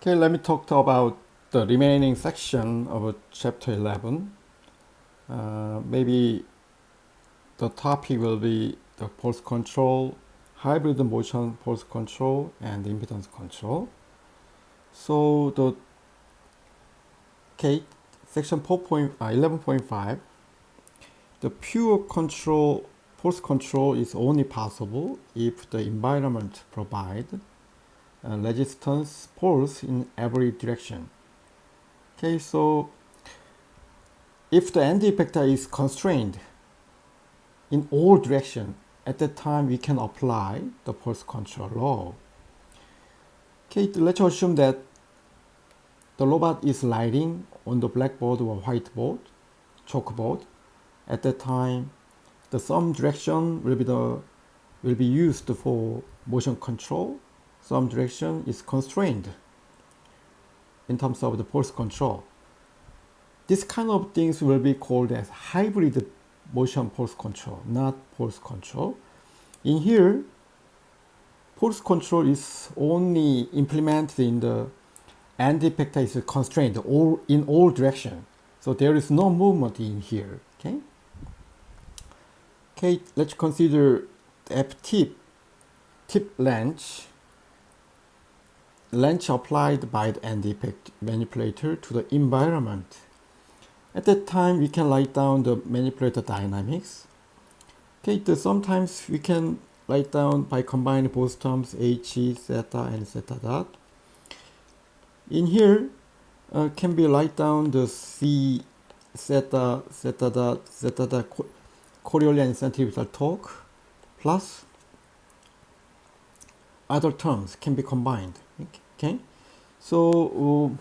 Okay, let me talk about the remaining section of chapter 11. Maybe the topic will be the pulse control, hybrid motion pulse control, and impedance control. So the okay, section 11.5, the pure control, pulse control is only possible if the environment provides resistance pulse in every direction. Okay, so if the end effector is constrained in all directions, at that time we can apply the pulse control law. Okay, let's assume that the robot is writing on the blackboard or whiteboard, chalkboard. At that time, the some direction will be used for motion control. Some direction is constrained in terms of the pulse control. This kind of things will be called as hybrid motion pulse control, not pulse control. In here, pulse control is only implemented in the end effector is constrained in all directions. So there is no movement in here. Okay, let's consider the F-tip wrench applied by the end effect manipulator to the environment. At that time, we can write down the manipulator dynamics. Okay, sometimes we can write down by combining both terms H, theta, and theta dot. In here, can be write down the C, theta dot, Coriolis and centrifugal torque, plus other terms can be combined. Okay, so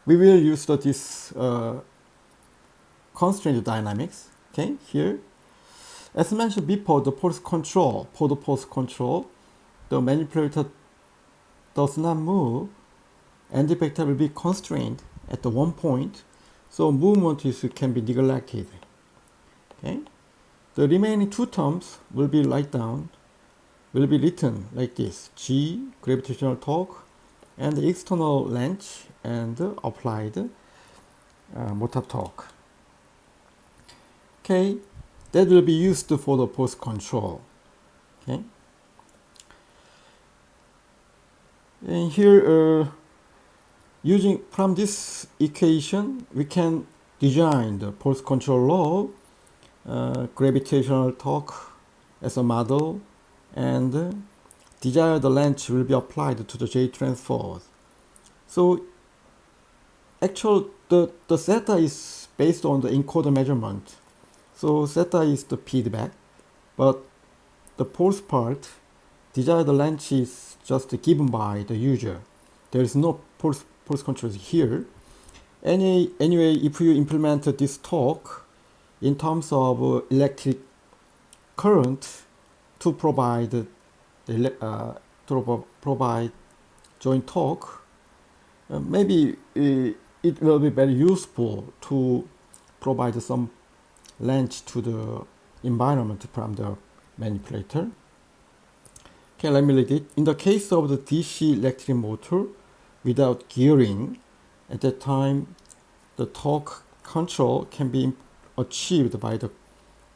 we will use this constraint dynamics. Okay, here, as mentioned before, the pulse control, the manipulator does not move, and the effector will be constrained at the one point, so movement can be neglected. Okay, the remaining two terms will be written like this: G, gravitational torque, and the external wrench and applied motor torque. Okay, that will be used for the pulse control. Okay, and here using from this equation, we can design the pulse control law, gravitational torque as a model, and desired wrench will be applied to the J transforms. So actually the theta is based on the encoder measurement. So theta is the feedback, but the pulse part, desired wrench is just given by the user. There is no pulse control here. Anyway, if you implement this torque in terms of electric current to provide joint torque, maybe it will be very useful to provide some wrench to the environment from the manipulator. Okay, let me read it. In the case of the DC electric motor without gearing, at that time the torque control can be achieved by the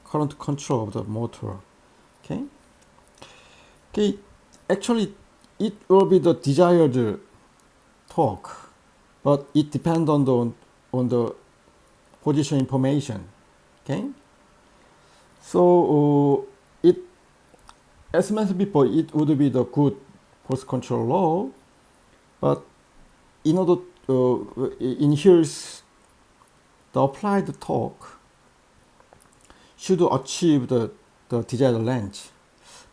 current control of the motor. Okay, actually it will be the desired torque, but it depends on the position information. Okay, so as mentioned before, it would be the good pulse control law, but in order in here's the applied torque should achieve the desired length,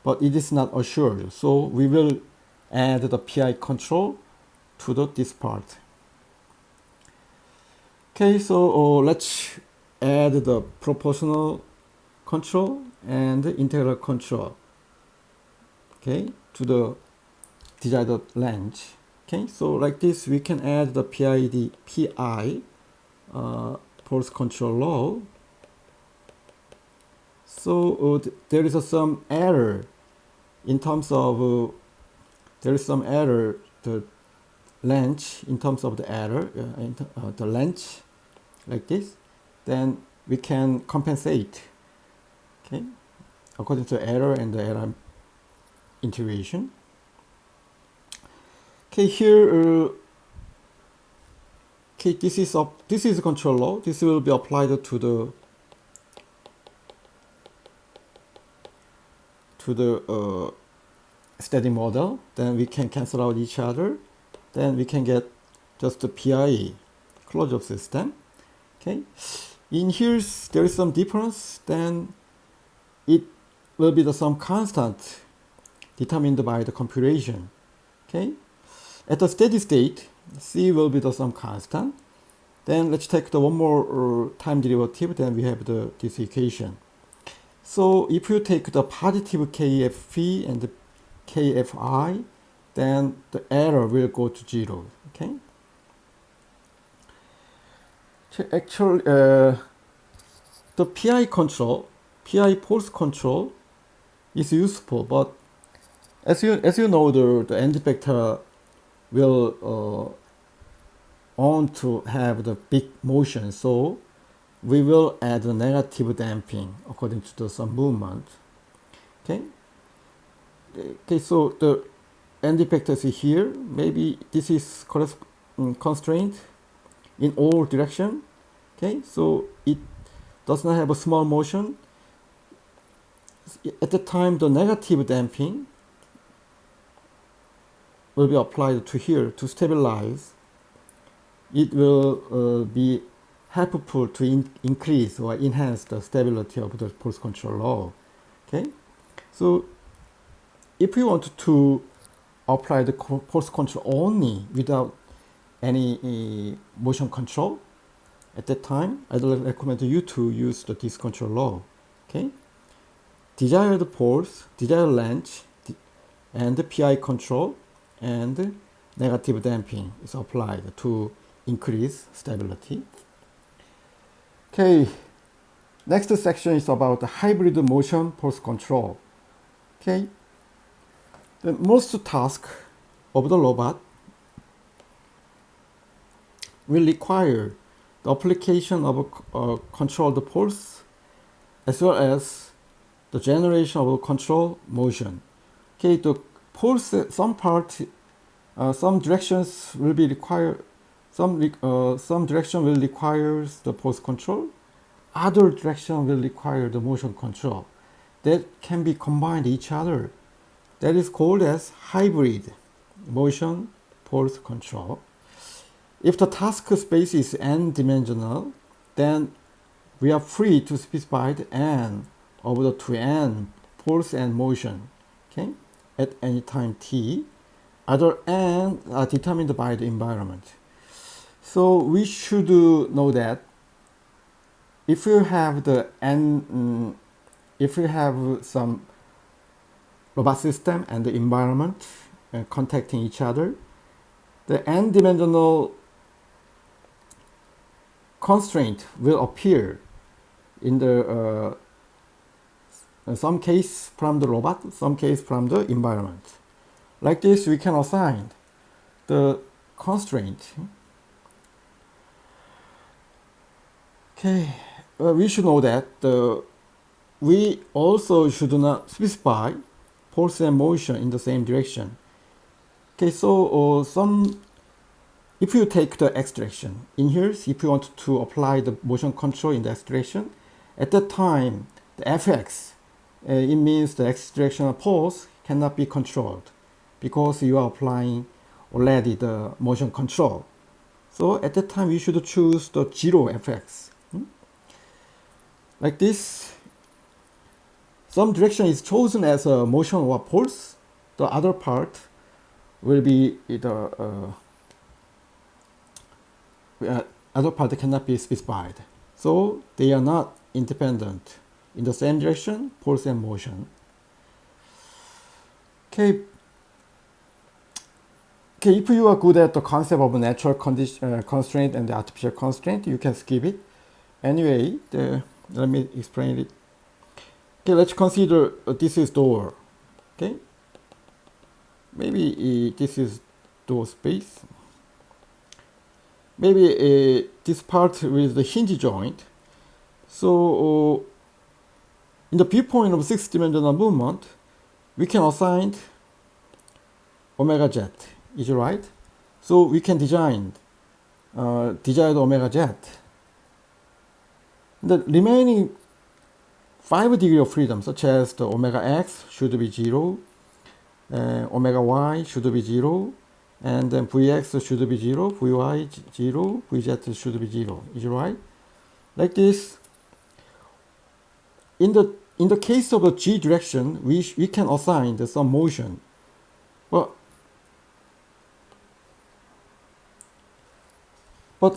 but it is not assured. So we will add the PI control to this part. Okay, so let's add the proportional control and the integral control. Okay, to the desired length. Okay, so like this, we can add the PI pulse control law. So there is some error in terms of there is some error, the length, in terms of the error, the length like this, then we can compensate, okay, according to error and the error integration. Okay, here, okay, this is a control law. This will be applied to the steady model. Then we can cancel out each other. Then we can get just the PI, closure of system. Okay, in here there is some difference. Then it will be some constant determined by the computation. Okay, at the steady state, C will be some constant. Then let's take the one more time derivative. Then we have this equation. So if you take the positive KFP and the KFI, then the error will go to 0. Okay. So actually, the PI control, PI pulse control, is useful, but as you know, the end effector will want to have the big motion, so we will add a negative damping according to some movement. Okay. Okay, so the end effector is here. Maybe this is constraint in all direction. Okay, so it does not have a small motion. At the time, the negative damping will be applied to here to stabilize. It will be helpful to increase or enhance the stability of the pulse control law. Okay, so if we want to apply the pulse control only without any motion control, at that time, I'd recommend you to use the this control law. Okay, desired pulse, desired length, and the PI control and negative damping is applied to increase stability. Okay, next section is about the hybrid motion pulse control. Okay, the most task of the robot will require the application of a controlled pulse as well as the generation of a control motion. Okay, the pulse, some directions will be required. Some direction will require the pulse control. Other direction will require the motion control. That can be combined each other. That is called as hybrid motion pulse control. If the task space is n-dimensional, then we are free to specify the n over the 2n pulse and motion, okay, at any time t. Other n are determined by the environment. So we should know that if you have the n, if you have some robot system and the environment contacting each other, the n-dimensional constraint will appear in the some case from the robot, some case from the environment. Like this, we can assign the constraint. Okay, we should know that we also should not specify pulse and motion in the same direction. Okay, so if you take the x direction in here, if you want to apply the motion control in the x direction, at that time the fx, it means the x directional pulse cannot be controlled because you are applying already the motion control. So at that time you should choose the 0 fx. Like this, some direction is chosen as a motion or pulse. The other part will be the other part cannot be specified. So they are not independent in the same direction, pulse and motion. Okay. Okay, if you are good at the concept of natural constraint and the artificial constraint, you can skip it. Anyway, let me explain it. Okay, let's consider this is door. Okay, maybe this is door space. Maybe this part with the hinge joint. So in the viewpoint of six-dimensional movement, we can assign omega z. Is it right? So we can design desired omega z. The remaining 5 degrees of freedom, such as the omega x should be 0, omega y should be 0, and then Vx should be 0, Vy 0, Vz should be 0. Is it right? Like this. In the case of the g direction, we can assign some motion. But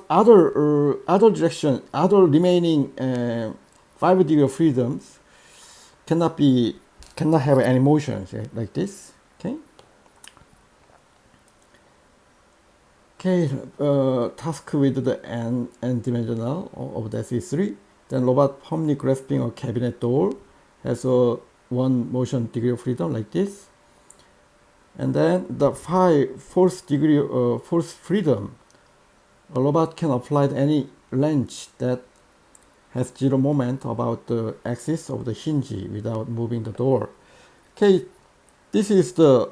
other direction, other remaining 5 degrees of freedoms cannot have any motion, like this. Okay. Okay, task with the n dimensional of the SE3. Then robot firmly grasping a cabinet door has a 1 motion degree of freedom like this. And then the 5 fourth degree force freedom, a robot can apply any wrench that has 0 moment about the axis of the hinge without moving the door. Okay, this is the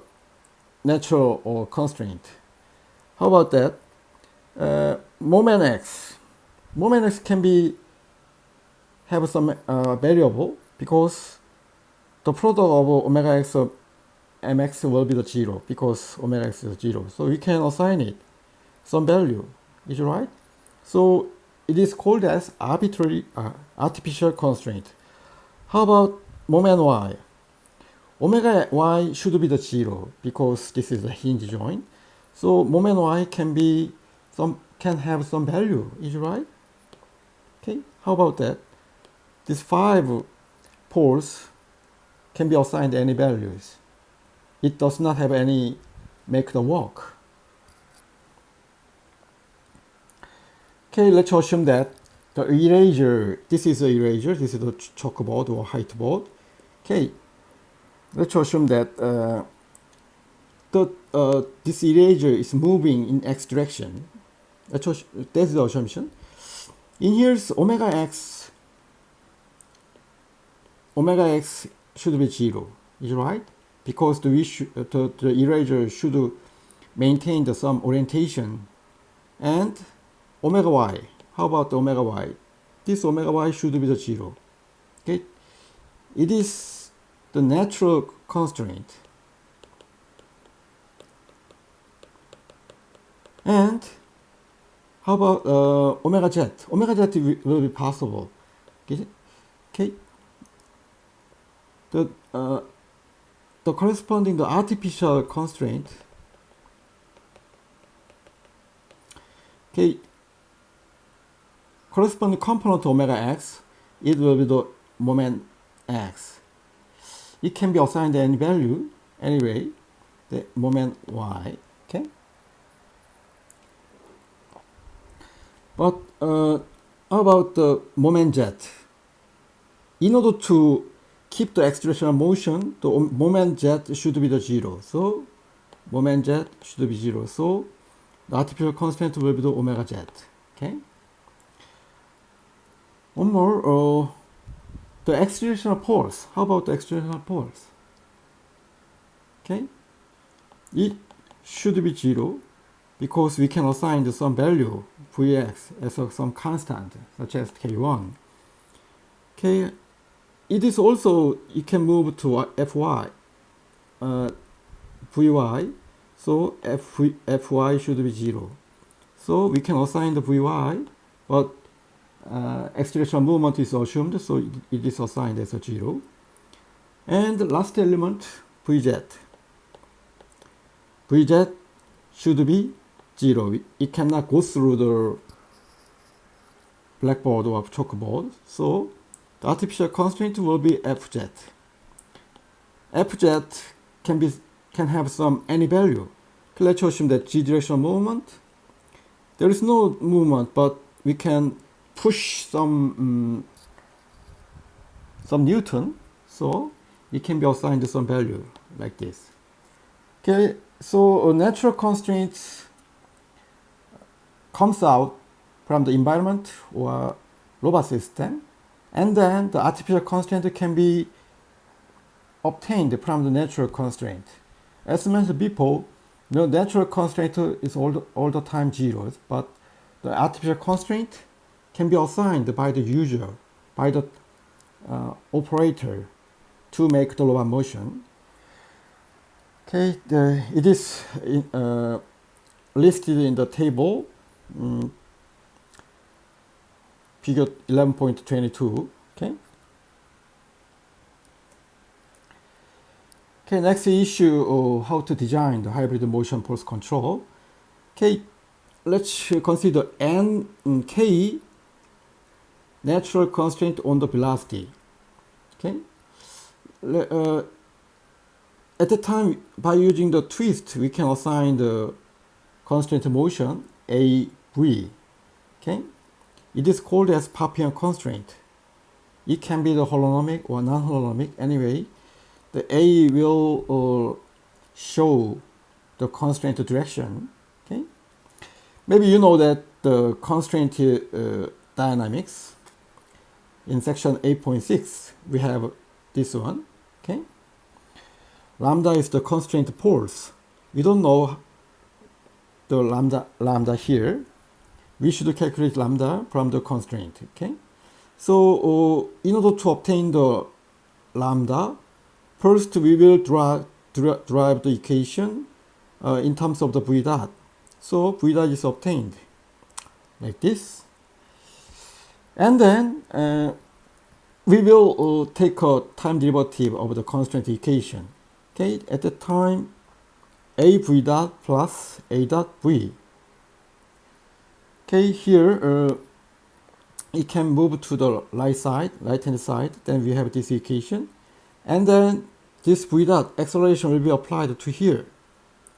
natural constraint. How about that? Moment x. Moment x can have some variable because the product of omega x of mx will be the 0 because omega x is 0. So we can assign it some value. Is it right? So it is called as arbitrary artificial constraint. How about moment y? Omega y should be the 0 because this is a hinge joint. So moment y can have some value. Is it right? Okay. How about that? These 5 poles can be assigned any values. It does not have any make the work. Okay, let's assume that the eraser, this is the eraser, this is the chalkboard or whiteboard. Okay, let's assume that this eraser is moving in x direction. That's the assumption. In here's omega x should be 0. Is it right? Because the eraser should maintain some orientation. And omega y. How about the omega y? This omega y should be the 0. Okay? It is the natural constraint. And how about omega z? Omega z will be possible. Okay? The corresponding the artificial constraint. Okay. Corresponding component to omega x, it will be the moment x. It can be assigned any value anyway, the moment y. Okay. But how about the moment z? In order to keep the x directional motion, the moment z should be the 0. So moment z should be 0. So the artificial constraint will be the omega z. Okay. One more, the x directional poles. How about the x directional poles? Okay. It should be 0 because we can assign some value Vx as some constant such as k1. Okay. It is also, it can move to Fy, Vy, so Fy should be 0. So we can assign the Vy, but x directional movement is assumed, so it is assigned as a 0. And the last element, Vz. Vz should be 0. It cannot go through the blackboard or chalkboard, so the artificial constraint will be Fz. Fz can have some any value. Let's assume that g directional movement. There is no movement, but we can push some Newton, so it can be assigned some value like this. Okay, so a natural constraint comes out from the environment or robot system, and then the artificial constraint can be obtained from the natural constraint. As mentioned before, the natural constraint is all the time zeros, but the artificial constraint can be assigned by the user, by the operator to make the robot motion. Okay, it is listed in the table, figure 11.22. Okay. Okay, next issue, how to design the hybrid motion pulse control. Okay, let's consider N and K natural constraint on the velocity. Okay, at the time, by using the twist, we can assign the constraint motion AV. Okay, it is called as Papian constraint. It can be the holonomic or non-holonomic. Anyway, the A will show the constraint direction. Okay, maybe you know that the constraint dynamics in section 8.6 we have this one. Okay, lambda is the constraint pulse. We don't know the lambda here. We should calculate lambda from the constraint. Okay, so in order to obtain the lambda, first we will derive the equation in terms of the v dot. So v dot is obtained like this, and then we will take a time derivative of the constraint equation. Okay, at the time a v dot plus a dot v. Okay, here it can move to the right hand side. Then we have this equation, and then this v dot acceleration will be applied to here.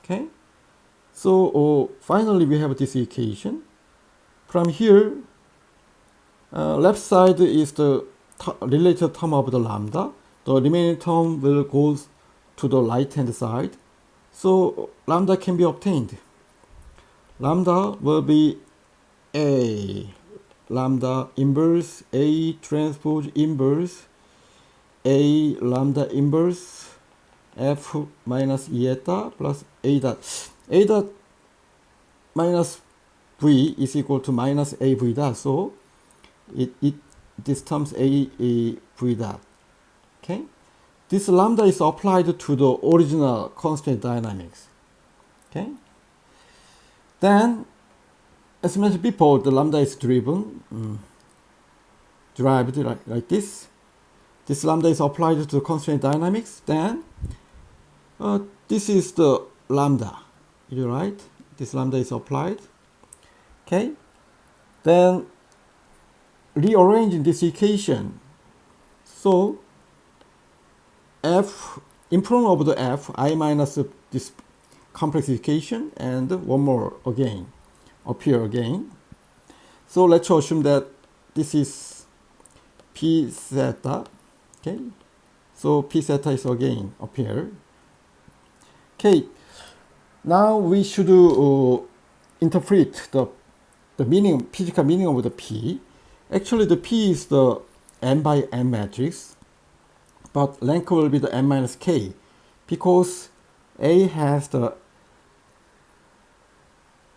Okay, so finally we have this equation. From here, left side is the related term of the lambda. The remaining term will go to the right hand side. So lambda can be obtained. Lambda will be A lambda inverse A transpose inverse A lambda inverse F minus E eta plus A dot. A dot minus V is equal to minus A V dot. So this terms A V dot. Okay. This lambda is applied to the original constraint dynamics. Okay. Then, as mentioned before, the lambda is derived like this. This lambda is applied to the constraint dynamics. Then, this is the lambda. You're right. This lambda is applied. Okay. Then, rearranging this equation. So, F in front of the F, I minus this complex equation, and one more again, appear again. So let's assume that this is P theta. Okay, so P theta is again appear. Okay, now we should interpret the meaning, physical meaning of the P. Actually, the P is the n by n matrix, but length will be the n minus k, because A has the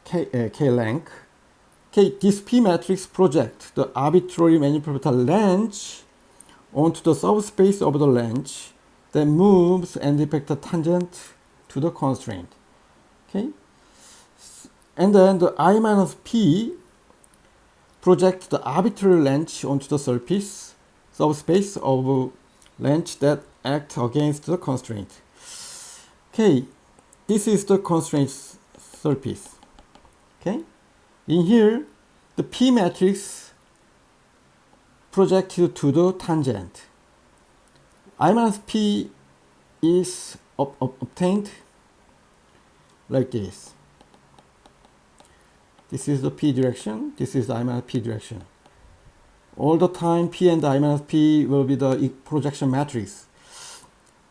k length. Okay, this P matrix projects the arbitrary manifold length onto the subspace of the length, then moves and effects the tangent to the constraint. Okay, and then the I minus P projects the arbitrary length onto the surface, subspace of length that act against the constraint. Okay, this is the constraint surface. Okay, in here, the P matrix projected to the tangent. I minus P is obtained like this. This is the P direction. This is the I minus P direction. All the time, P and I minus P will be the projection matrix.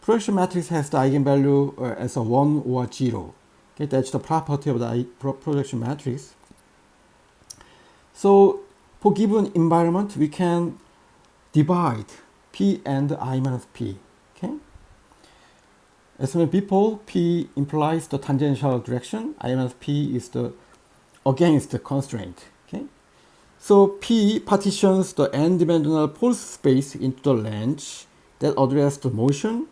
projection matrix has the eigenvalue as a 1 or 0. Okay, that's the property of the projection matrix. So for given environment, we can divide P and I minus P. Okay. As mentioned before, P implies the tangential direction. I minus P is the against the constraint. Okay. So P partitions the n-dimensional pulse space into the range that address the motion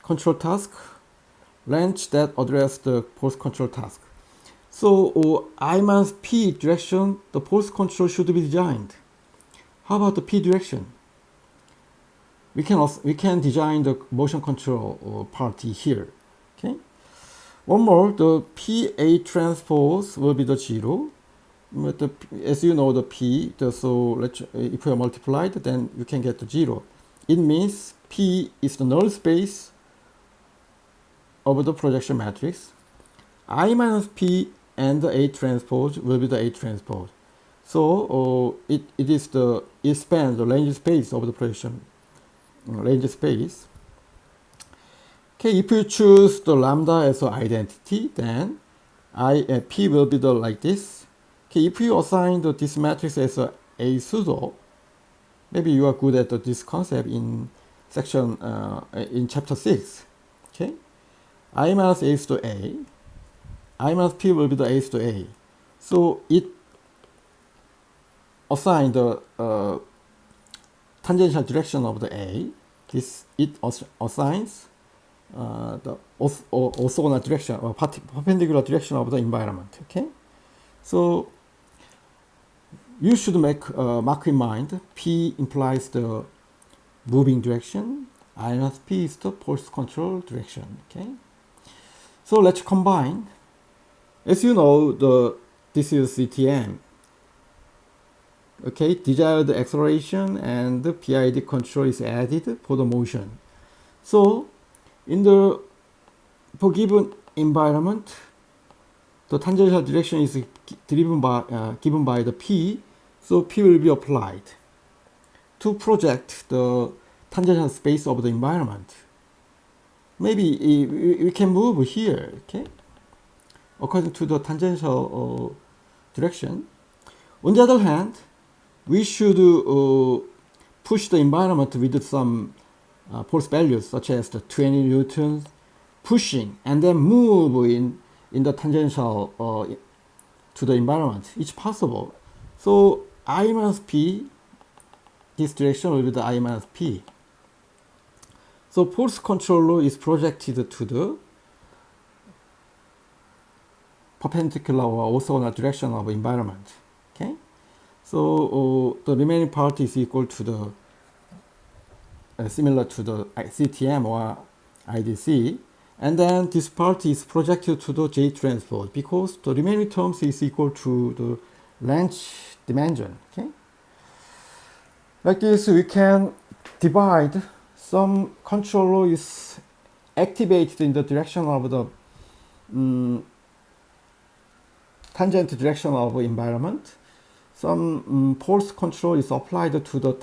control task, range that address the pulse control task. So I minus P direction, the pulse control should be designed. How about the P direction? We can design the motion control party here. Okay. One more, the PA transpose will be the 0. But as you know, the P, so if we are multiplied, then you can get the 0. It means P is the null space of the projection matrix. I minus P and the A transpose will be the A transpose. So it spans the range space of the projection range space. Okay, if you choose the lambda as an identity, then P will be like this. Okay, if you assign this matrix as a pseudo, maybe you are good at this concept in section in chapter 6. Okay, I minus A to A, I minus P will be the A to A. So it assign the tangential direction of the A. It assigns the orthogonal direction or perpendicular direction of the environment. Okay, so you should mark in mind P implies the moving direction, I minus P is the pulse control direction. Okay, so let's combine. As you know, this is CTM. Okay, desired acceleration and the PID control is added for the motion. So for given environment, the tangential direction is given by the P, so P will be applied to project the tangential space of the environment. Maybe we can move here, okay, according to the tangential direction. On the other hand, we should push the environment with some force values such as the 20 newtons, pushing and then move in the tangential to the environment. It's possible. So I minus P, this direction will be the I minus P. So pulse controller is projected to the perpendicular or orthogonal direction of environment. Okay, so the remaining part is equal to the similar to the CTM or IDC, and then this part is projected to the J transpose because the remaining terms is equal to the range dimension. Okay, like this we can divide. Some controller is activated in the direction of the tangent direction of environment. Some pulse control is applied to the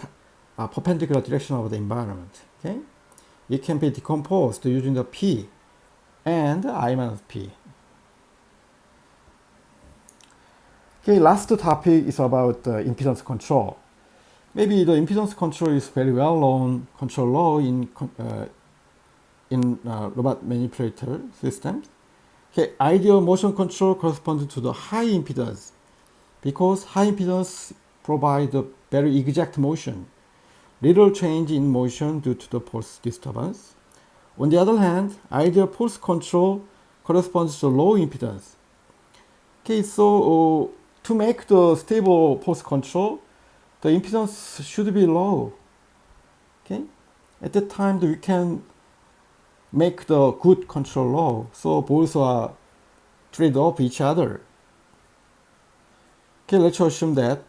perpendicular direction of the environment. Okay, it can be decomposed using the P and I minus P. Okay, last topic is about impedance control. Maybe the impedance control is very well known control law in robot manipulator systems. Okay, ideal motion control corresponds to the high impedance because high impedance provides a very exact motion, little change in motion due to the pulse disturbance. On the other hand, ideal pulse control corresponds to low impedance. Okay, so to make the stable pulse control, the impedance should be low. Okay, at that time we can make the good control low, so both are trade off each other. Okay, let's assume that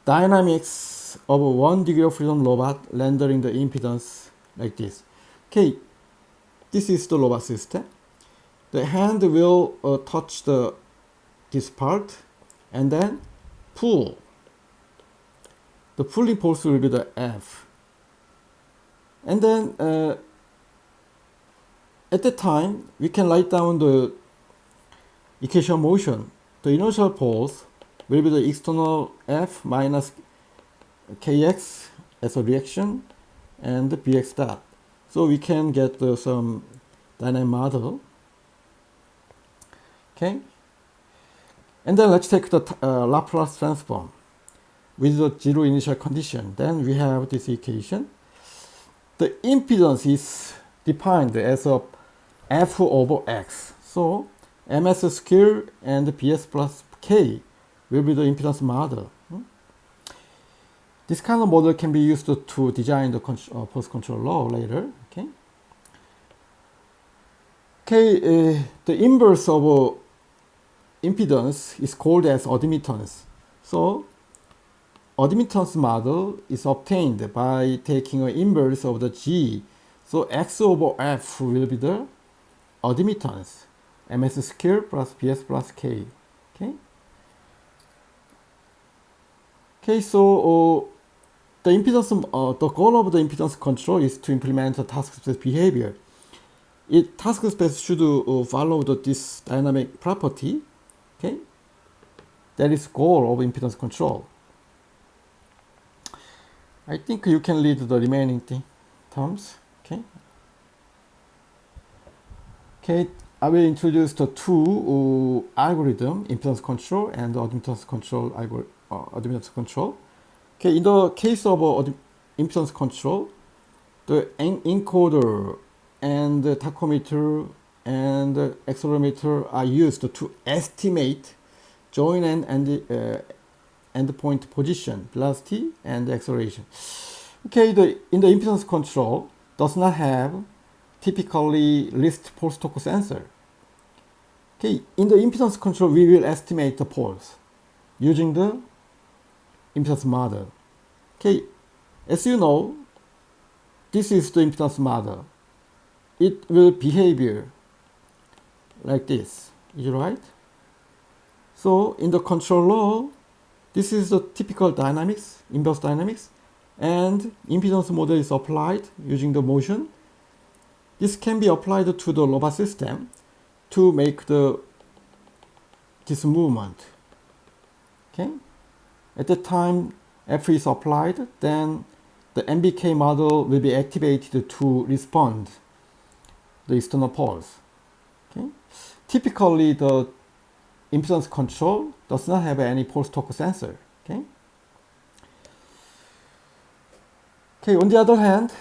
dynamics of a 1 degree of freedom robot rendering the impedance like this. Okay, this is the robot system. The hand will touch this part and then pull. The pulling force will be the F. And then at that time, we can write down the equation of motion. The inertial force will be the external F minus Kx as a reaction and Bx dot. So we can get some dynamic model. Okay. And then let's take the Laplace transform with the zero initial condition. Then we have this equation. The impedance is defined as a F over X. So ms square and Bs plus K will be the impedance model. This kind of model can be used to design the force control law later. Okay, the inverse of impedance is called as admittance. So admittance model is obtained by taking an inverse of the G. So X over F will be the admittance, ms square plus Bs plus K. Okay, so the impedance, the goal of the impedance control is to implement a task space behavior. Task space should follow this dynamic property. Okay, that is goal of impedance control. I think you can read the remaining terms. Okay, I will introduce the two algorithm, impedance control and admittance control Okay, in the case of impedance control, the encoder and the tachometer and the accelerometer are used to estimate joint and endpoint position, velocity, and acceleration. Okay, in the impedance control does not have typically least pulse torque sensor. Okay, in the impedance control we will estimate the pulse using the impedance model. Okay, as you know, this is the impedance model. It will behave like this. Is it right? So in the control law, this is the typical dynamics, inverse dynamics, and impedance model is applied using the motion. This can be applied to the robot system to make this movement. Okay. At the time F is applied, then the MBK model will be activated to respond the external pulse. Okay. Typically, the impedance control does not have any pulse torque sensor. Okay. Okay. On the other hand,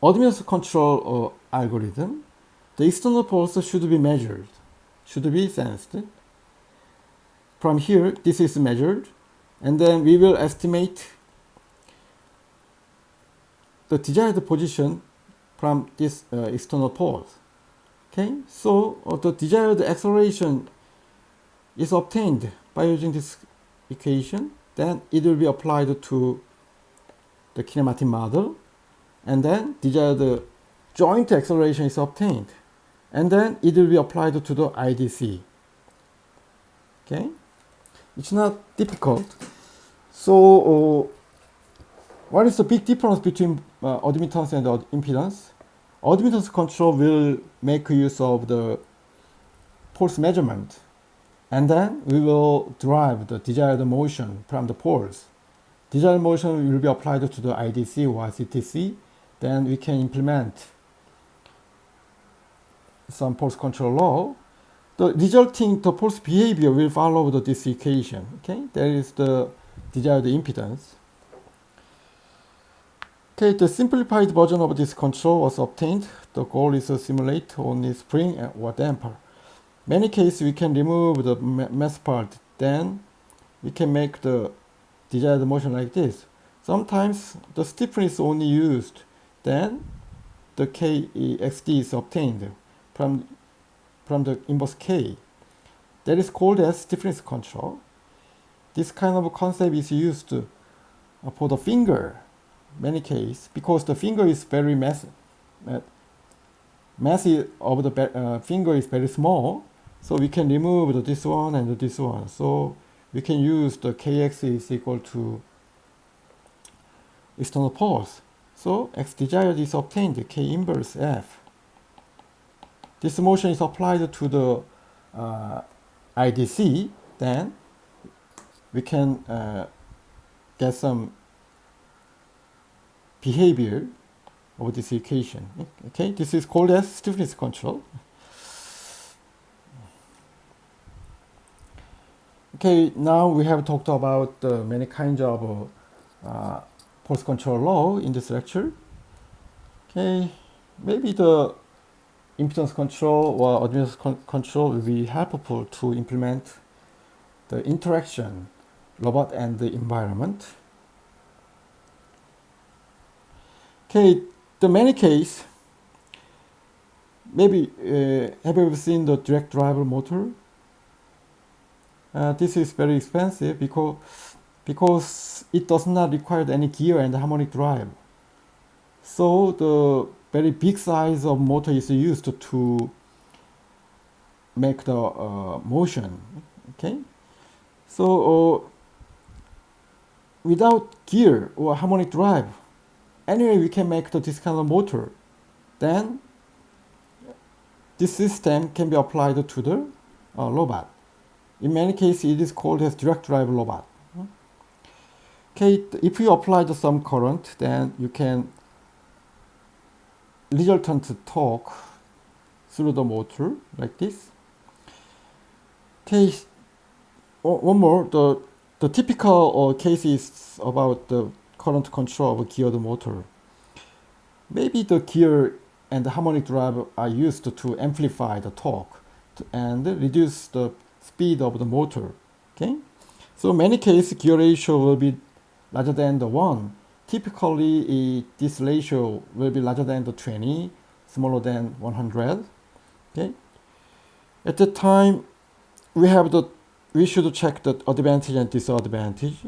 admittance control algorithm, the external pulse should be measured, should be sensed. From here, this is measured, and then we will estimate the desired position from this external pulse. Okay, so the desired acceleration is obtained by using this equation. Then it will be applied to the kinematic model, and then desired joint acceleration is obtained, and then it will be applied to the IDC. Okay, it's not difficult. So what is the big difference between admittance and impedance? Admittance control will make use of the pulse measurement, and then we will derive the desired motion from the pulse. Desired motion will be applied to the IDC or ICTC. Then we can implement some pulse control law. The resulting pulse behavior will follow this equation. Okay, that is the desired impedance. Okay, the simplified version of this control was obtained. The goal is to simulate only spring or damper. Many cases we can remove the mass part, then we can make the desired motion like this. Sometimes the stiffness is only used, then the KXD is obtained from the inverse K. That is called as stiffness control. This kind of concept is used for the finger, many cases, because the finger is very massive. Mass of the finger is very small, so we can remove this one and this one. So we can use the Kx is equal to external pulse. So x desired is obtained, k inverse f. This motion is applied to the IDC, then we can get some behavior of this equation. Okay, this is called as stiffness control. Okay, now we have talked about many kinds of force control law in this lecture. Okay, maybe the impedance control or admittance control will be helpful to implement the interaction robot and the environment. Okay, the many case, maybe have you ever seen the direct driver motor? This is very expensive because it does not require any gear and harmonic drive. So the very big size of motor is used to make the motion. Okay, so without gear or harmonic drive, anyway we can make this kind of motor. Then this system can be applied to the robot. In many cases, it is called as direct drive robot. Okay, if you apply some current, then you can resultant torque through the motor like this. Okay, one more. The typical case is about the current control of a geared motor. Maybe the gear and the harmonic drive are used to amplify the torque and reduce the speed of the motor. Okay, so many cases gear ratio will be larger than the 1. Typically this ratio will be larger than the 20, smaller than 100. Okay, at the time we should check the advantage and disadvantage.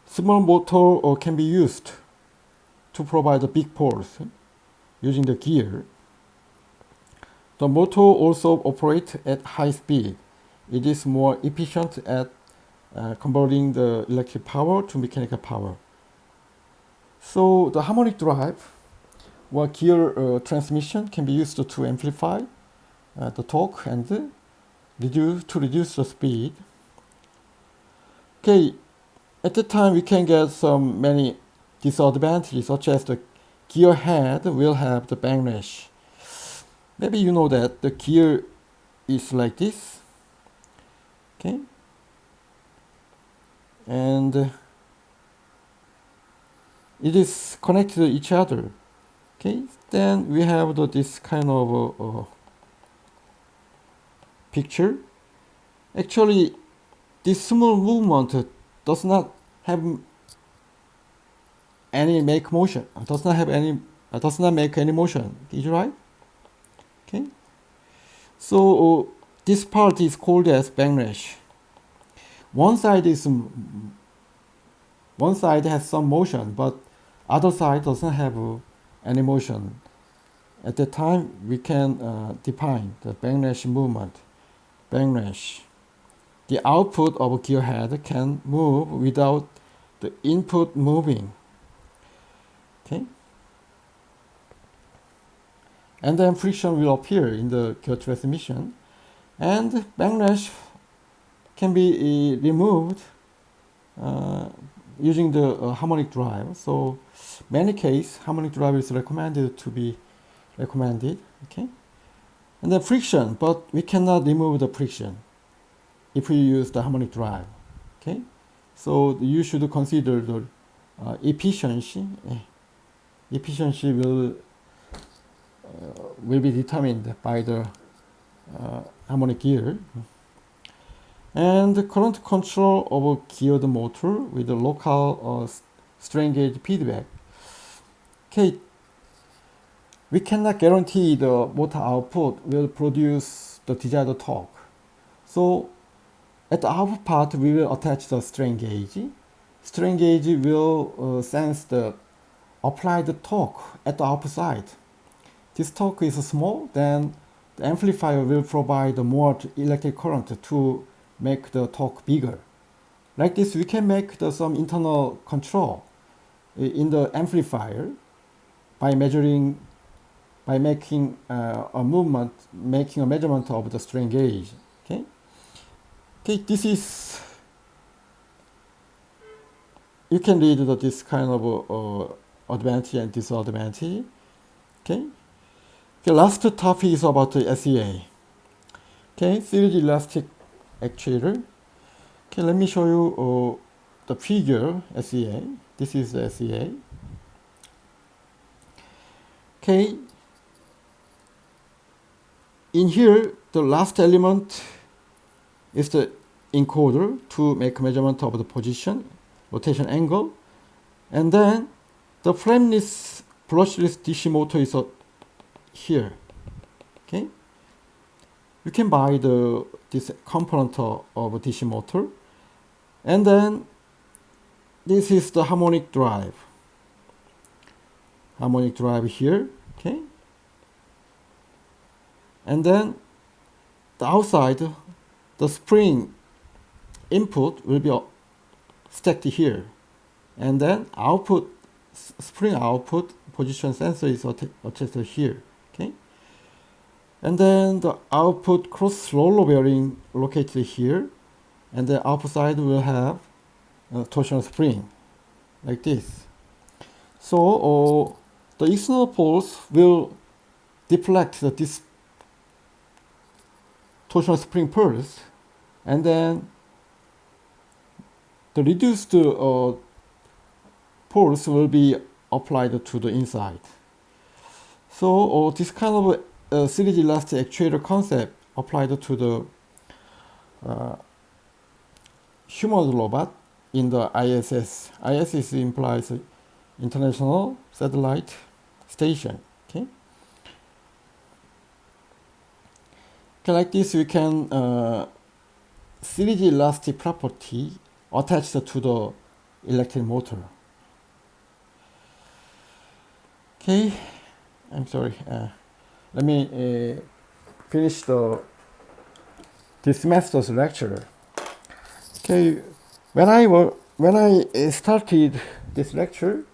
Small motor can be used to provide a big force using the gear. The motor also operates at high speed. It is more efficient at converting the electric power to mechanical power. So the harmonic drive or gear transmission can be used to amplify the torque and reduce the speed. Okay, at the time we can get many disadvantages, such as the gear head will have the backlash. Maybe you know that the gear is like this. Okay, and it is connected to each other. Okay, then we have this kind of picture. Actually, this small movement does not have any make motion. Does not make any motion. Is it right? Okay. So this part is called as backlash. One side has some motion, but other side doesn't have any motion. At that time, we can define the backlash movement. Backlash. The output of a gear head can move without the input moving. Okay. And then friction will appear in the gear transmission, and backlash can be removed using the harmonic drive. So many cases harmonic drive is recommended. Okay, and then friction, but we cannot remove the friction if we use the harmonic drive. Okay, so you should consider the efficiency. Efficiency will be determined by the harmonic gear. And the current control of a geared motor with the local strain gauge feedback. Okay, we cannot guarantee the motor output will produce the desired torque. So at the output part, we will attach the strain gauge. Strain gauge will sense the applied torque at the output side. This torque is small, then the amplifier will provide more electric current to make the torque bigger. Like this, we can make some internal control in the amplifier by measuring, by making a movement, making a measurement of the strain gauge. Okay. Okay. This is, you can read this kind of advantage and disadvantage. Okay. The last topic is about the SEA. Okay, series elastic actuator. Okay, let me show you the figure SEA. This is the SEA. Okay, in here, the last element is the encoder to make measurement of the position, rotation angle, and then the frameless brushless DC motor is here. Okay, you can buy this component of a DC motor, and then this is the harmonic drive. Harmonic drive here. Okay, and then the outside, the spring input will be stacked here, and then output, spring output position sensor is attached here. Okay, and then the output cross roller bearing located here, and the output side will have a torsional spring like this. So the external poles will deflect this torsional spring first, and then the reduced poles will be applied to the inside. So this kind of series elastic actuator concept applied to the humanoid robot in the ISS. ISS implies International Satellite Station. Okay. Okay, like this, we can series elastic property attached to the electric motor. Okay, I'm sorry. Let me finish this semester's lecture. Okay, when I started this lecture,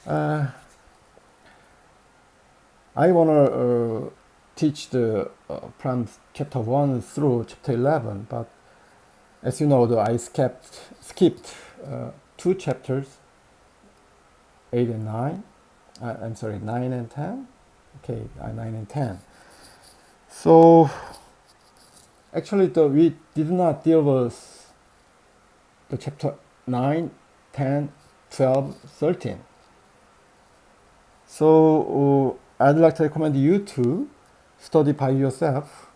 I wanna teach from chapter 1 through chapter 11, but as you know, I skipped 2 chapters, 8 and 9. I'm sorry, 9 and 10. Okay, 9 and 10. So actually, we did not deal with the chapter 9, 10, 12, 13. So I'd like to recommend you to study by yourself.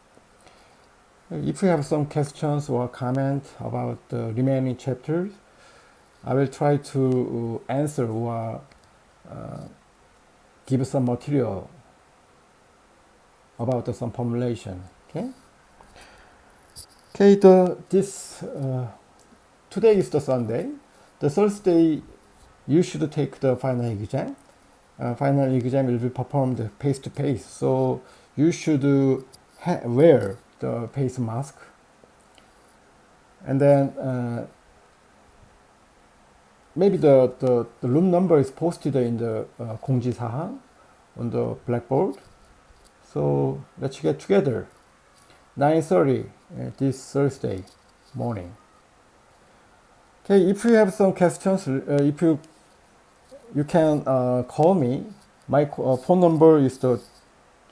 If you have some questions or comment about the remaining chapters, I will try to answer or give some material about some formulation. Okay. Okay. Today is the Sunday. The Thursday, you should take the final exam. Final exam will be performed face to face. So you should wear the face mask. And then maybe the room number is posted in the 공지사항 on the blackboard. So let's get together. 9:30 this Thursday morning. Okay, if you have some questions, if you can call me. My phone number is the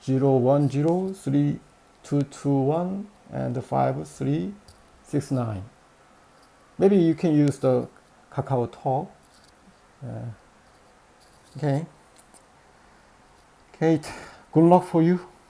010-3221 and 5369. Maybe you can use the Kakao Talk. Okay. Okay. Good luck for you.